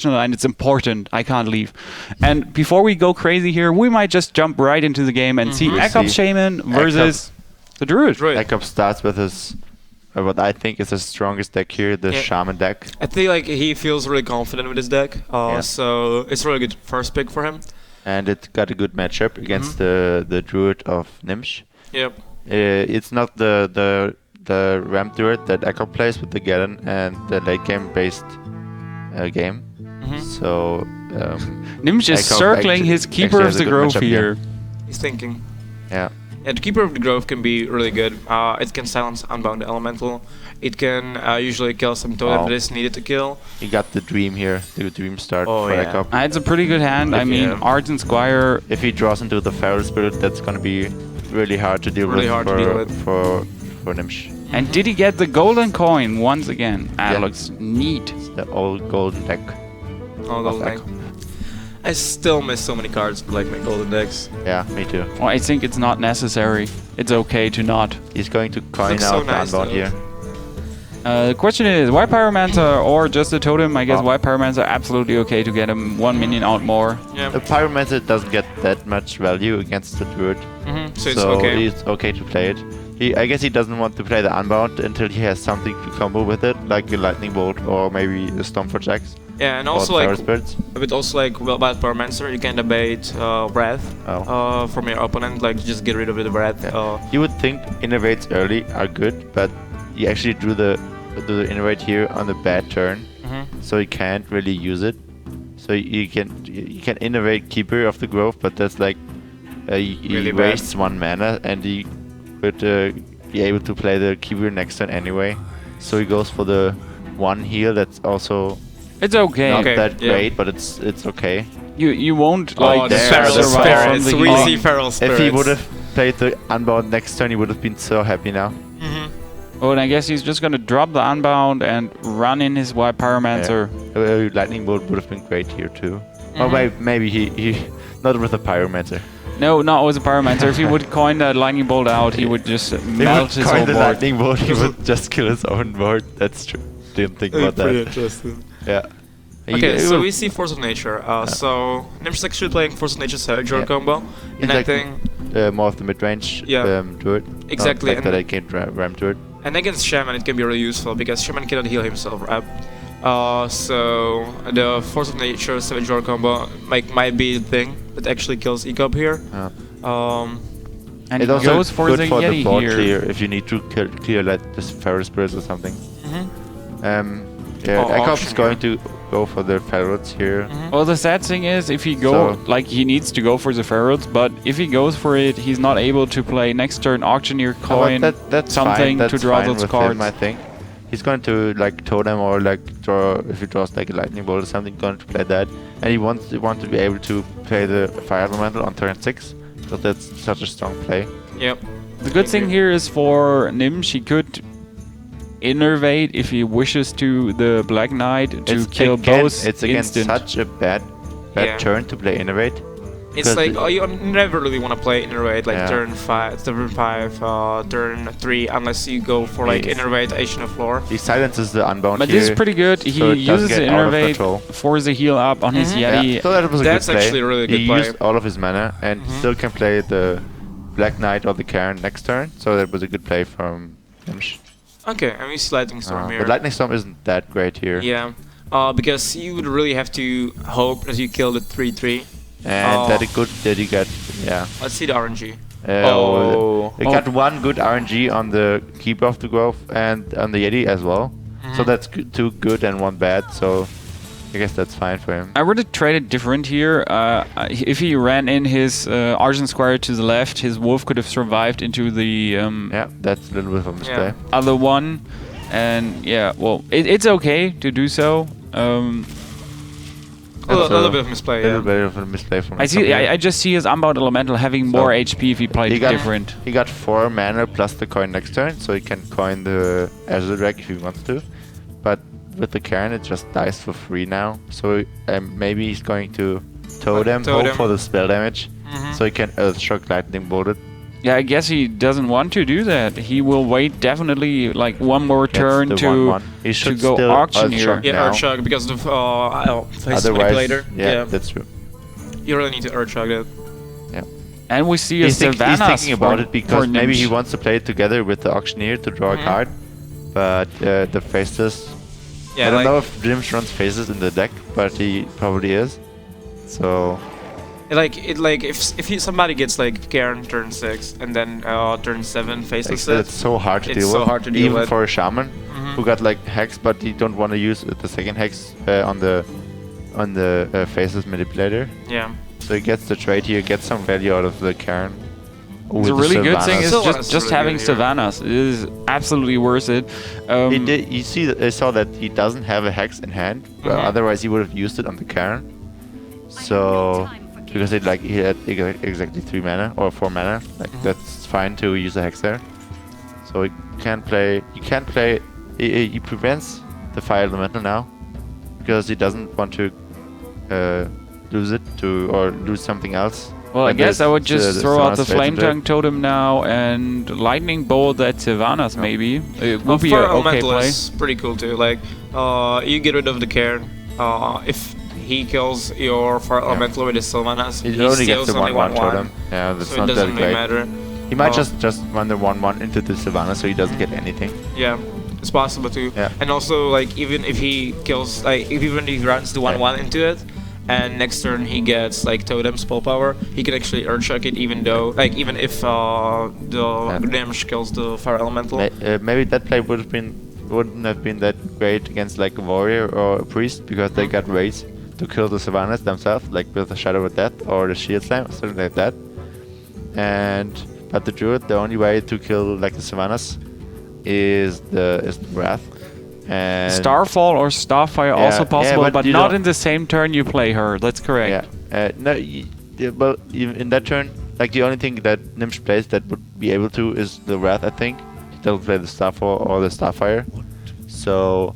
and it's important. I can't leave. And before we go crazy here, we might just jump right into the game and see Ek0p Shaman versus the Druid. Ek0p starts with his what I think is his strongest deck here, the Shaman deck. I think like he feels really confident with his deck, so it's a really good first pick for him. And it got a good matchup against the Druid of Gnimsh. Yep. It's not the ramp Druid that Ek0p plays with the Gallon and the late game based game. So Gnimsh is circling his Keeper of the Grove here. He's thinking. Yeah. Yeah, the Keeper of the Grove can be really good. It can silence Unbound Elemental. It can usually kill some totem that is needed to kill. You got the Dream here, the Dream start for Ek0p. It's a pretty good hand. I mean, Ardent Squire. If he draws into the Feral Spirit, that's gonna be really hard to deal with for Gnimsh. And did he get the golden coin once again? That looks neat. It's the old golden deck. All golden deck. I still miss so many cards like my golden decks. Yeah, me too. Well, I think it's not necessary. It's okay to not. He's going to coin out the Unbound here. The question is, why Pyromancer or just a Totem? I guess why Pyromancer absolutely okay to get him 1 minion out more. Yeah. The Pyromancer doesn't get that much value against the Druid. So it's okay to play it. I guess he doesn't want to play the Unbound until he has something to combo with it, like a Lightning Bolt or maybe a Stormforge Axe. Yeah, and also like about Pyromancer, you can debate Wrath from your opponent, like just get rid of the Wrath. You would think Innervates early are good, but he actually drew the Innervate here on the bad turn, so he can't really use it. So you can Innervate Keeper of the Grove, but that's like he really wastes 1 mana, and he would be able to play the Keeper next turn anyway. So he goes for the 1 heal. That's also it's okay. Not that great, but it's okay. You won't like survive from the heal. Feral Spirits. If he would have played the Unbound next turn, he would have been so happy now. Oh, and I guess he's just gonna drop the Unbound and run in his White Pyromancer. Lightning Bolt would have been great here too. Or maybe he not with the Pyromancer. No, not with the Pyromancer. If he would coin that Lightning Bolt out, he would just melt his whole board. Lightning Bolt, he would just kill his own board. That's true. Didn't think about that. Pretty interesting. Yeah. Okay, so we see Force of Nature. So Gnimsh is actually playing Force of Nature Savage combo. And I think more of the mid-range Druid. Exactly. Like that I can ram Druid. And against Shaman it can be really useful because Shaman cannot heal himself, right? So the Force of Nature Savage combo might be the thing that actually kills Ek0p here. And it also goes for the Yeti board here. Clear if you need to clear like this Feral Spirits or something. Ek0p is going to go for the Ferals here. Well, the sad thing is, if he he needs to go for the Ferals, but if he goes for it, he's not able to play next turn Auctioneer Coin, that's something fine. to draw those cards. Him, I think he's going to like Totem or like draw, if he draws like a Lightning Bolt or something, going to play that, and he wants to be able to play the Fire Elemental on turn 6, because that's such a strong play. Yep. The good thing here is for Gnimsh, he could Innervate if he wishes to the Black Knight to kill both. It's against such a bad turn to play Innervate. It's like you never really want to play Innervate like turn 5, turn 3, unless you go for like Innervate Asian of Floor. He silences the Unbound but here. This is pretty good. He uses the Innervate for the heal up on his Yeti. Yeah. So that was a good play. Actually a really good play. He used all of his mana and still can play the Black Knight or the Karen next turn. So that was a good play from Gnimsh. Okay, and we see Lightning Storm here. But Lightning Storm isn't that great here. Yeah, because you would really have to hope that you kill the 3/3. And that you get, Let's see the RNG. You got 1 good RNG on the Keeper of the Grove and on the Yeti as well. So that's 2 good and 1 bad, so I guess that's fine for him. I would have traded different here. If he ran in his Argent Squire to the left, his Wolf could have survived into the that's a little bit of a mistake. Other one. And well, it's okay to do so. A little bit of misplay. A little bit of a misplay from I just see his Unbound Elemental having more HP if he played different. He got 4 mana plus the coin next turn, so he can coin the Azure if he wants to. But with the Karen, it just dies for free now. So maybe he's going to Totem, hope for the spell damage, so he can Earthshock Lightning Bolt it. Yeah, I guess he doesn't want to do that. He will wait definitely like one more turn the to 1/1. He should go still auctioneer. Earthshock Yeah, now. Earthshock because of face Otherwise, manipulator. yeah, that's true. You really need to Earthshock that. And we see a He's Savannah thinking about it because maybe he Gnimsh. wants to play it together with the auctioneer to draw a card, but the faces. Yeah, I don't like, know if Gnimsh runs faces in the deck, but he probably is. So if somebody gets like Garen turn 6 and then turn 7 faceless it's so hard to it's deal so with. hard to deal Even with. for a shaman who got like hex, but he don't want to use the second hex on the faces manipulator. Yeah. So he gets the trade here, gets some value out of the Karen. It's a really good thing is Savannah's just really having good here. Savannahs. It is absolutely worth it. You see, I saw that he doesn't have a hex in hand. Otherwise, he would have used it on the Karen. So because he had exactly 3 mana or 4 mana, like that's fine to use a hex there. So he can't play. He prevents the fire elemental now because he doesn't want to lose it or lose something else. Well, I Like guess I would just the throw out the Savannah's Flame Fatal Tongue Totem now and Lightning Bolt that Savannah's maybe. It will be Fire a okay Elemental play. is pretty cool too. Like, you get rid of the Karen. If he kills your Fire Elemental with his Sylvanas, He he only steals gets the only 1/1 1/1. totem. Yeah, that's So it not doesn't that really great. matter. He might just run the 1/1 into the Savannah, so he doesn't get anything. Yeah, it's possible too. Yeah. And also, like, even if he kills, like, even if he runs the 1/1 into it, and next turn he gets like Totem spell power, he can actually Earthshock it, even though, like, even if the Gnimsh kills the Fire Elemental. Maybe that play wouldn't have been that great against like a warrior or a priest because they got ways to kill the Savannahs themselves, like with the Shadow of Death or the Shield Slam or something like that. But the Druid, the only way to kill like the Savannahs is the Wrath. And Starfall or Starfire also possible, but but you not don't- in the same turn you play her. That's correct. Yeah. No. Well, even in that turn, like the only thing that Gnimsh plays that would be able to is the Wrath. I think they'll play the Starfall or the Starfire. So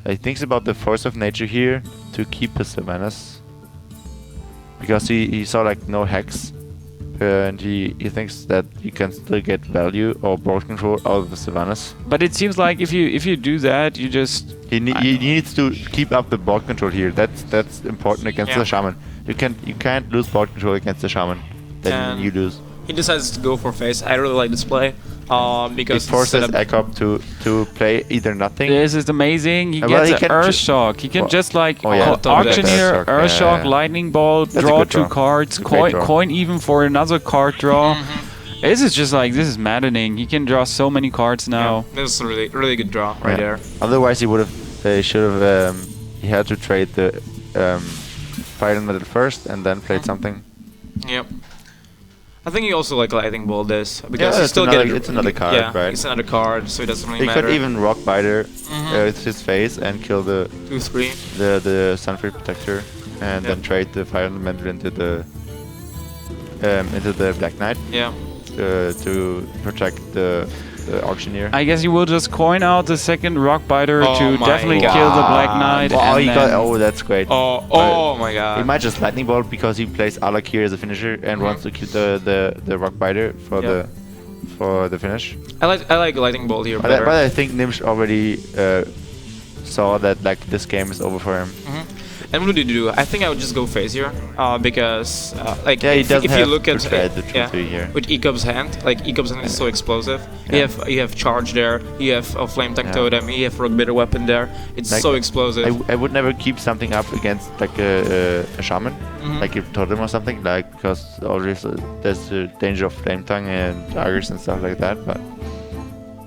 he thinks about the Force of Nature here to keep his Savannahs because he saw like no hex. And he thinks that he can still get value or board control out of the Savannahs. But it seems like if you do that, you just He needs to keep up the board control here. That's important against the Shaman. You can't lose board control against the Shaman. Then And you lose. he decides to go for face. I really like this play because It forces instead of- Ek0p to play either nothing. this is amazing. He Well, gets he an can Earthshock. He can well, just like yeah, auctioneer, Earthshock, Earthshock, yeah. Lightning Bolt, That's a draw good 2 draw. cards, It's a great coin, draw. coin even for another card draw. This is just like, this is maddening. He can draw so many cards now. Yeah, this is a really good draw right there. Otherwise, he would have. Should have. He had to trade the Fire Elemental first and then played something. Yep. I think he also like Lightning Bolt this because Yeah, he it's still another- get it's another card, yeah, right? it's another card, so it doesn't really He matter. could even Rock Biter with his face and kill the 2/3. the Sunfree Protector and then trade the Fire Elemental into the Black Knight Yeah. to protect the Auctioneer. I guess you will just coin out the second Rock Biter Oh to my definitely God. kill the Black Knight. Oh, and he then got. Oh, that's great. Oh my god. He might just Lightning Bolt because he plays Alak here as a finisher and wants to kill the Rock Biter for the finish. I like Lightning Bolt here But better. I think Gnimsh already saw that like this game is over for him. And what would you do? I think I would just go face here, because like Yeah, he doesn't if you have look at to trade the 2/3 here. with Ek0p's hand, like Ek0p's hand is so explosive. You have charge there, you have a flame tank totem, you have rock bitter weapon there. It's Like, so explosive. I would never keep something up against like a shaman, like a totem or something, like because always there's the danger of flame tongue and daggers and stuff like that. But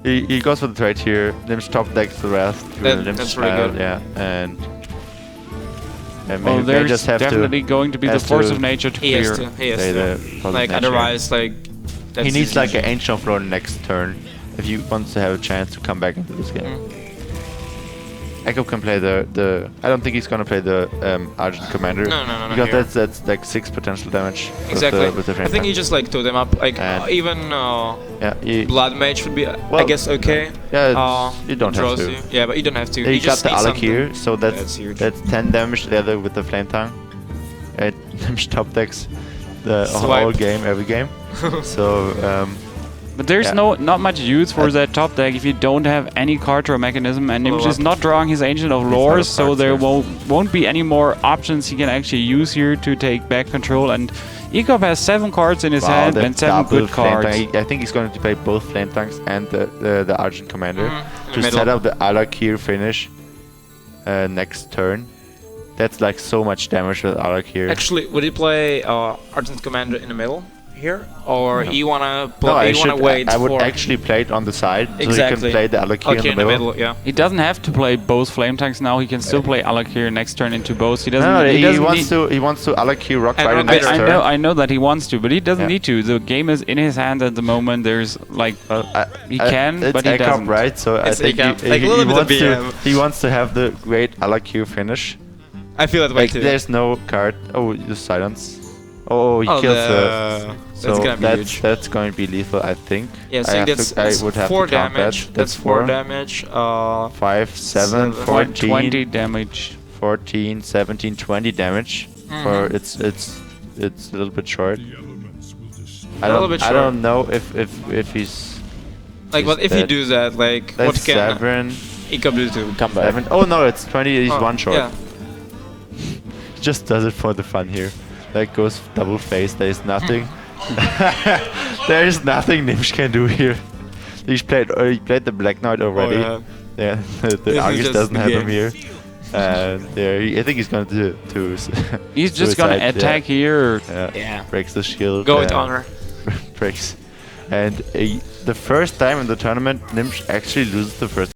he goes for the trade here. Gnimsh top decks the Wrath. That's really good. Yeah, and well, maybe they there's just have definitely going to be the has force to of nature to he has clear. to. He has play to. the Force of Like Nature. otherwise, like that's He needs easy. like an Ancient Floor next turn if he wants to have a chance to come back into this game. Ek0p can play the. I don't think he's gonna play the Argent Commander. No, Because here. that's like 6 potential damage. Exactly. With the I think you just like totem up, like And- even he, Blood Mage would be, I Well, guess, okay. yeah, you don't have draws to. you. Yeah, but you don't have to. He You got just the need Alak something. here, so That's huge. that's 10 damage together with the Flame Tongue. Gnimsh top decks the Swipe. whole game, every game. So But there's Yeah. not much use for that top deck if you don't have any card draw mechanism, and Gnimsh is not drawing his Ancient of not Lore, a so card there draw. won't be any more options he can actually use here to take back control. And Ek0p has 7 cards in his wow, hand the and 7 double good flame cards. tank. I think he's going to play both flame tanks and the Argent Commander to middle. set up the Alakir finish next turn. That's like so much damage with Alakir. Actually, would he play Argent Commander in the middle here, or you wanna play? No, you wanna wait I would for actually play it on the side so he Exactly. can play the Alakir okay, in the middle. Yeah. He doesn't have to play both flame tanks now. He can still play Alakir next turn into both. He doesn't. No, he he doesn't wants need- to. He wants to Alakir Rock And Rider Rock next Rider. turn. I know that he wants to, but he doesn't Yeah. need to. The game is in his hands at the moment. There's like he can, it's but he Ek0p, doesn't. right? So I It's think Ek0p. he, Like a he, little bit of wants to. BM. He wants to have the great Alakir finish. I feel that way Like too. there's no card. Oh, the silence. Oh, he kills the. So that's gonna be huge. that's going to be lethal, I think. Yeah, I so have that's, to, I would have 4 to count damage. that. That's 4 damage. 5, 7, 14, 20 damage. 14, 17, 20 damage. For it's a little bit short. I little don't bit I short. don't know if he's Like, what if he do that? Like, what that's can 7, Ek0p do to come back? 7. Oh no, it's 20. He's Oh, one short. Yeah. Just does it for the fun here. That goes double face. There is nothing. There is nothing Gnimsh can do here. He played the Black Knight already. Oh, Yeah, This the is Argus just doesn't the have game. him here. And I think he's going to He's just gonna suicide, attack here. Yeah. breaks the shield. Go with honor. breaks. And the first time in the tournament, Gnimsh actually loses the first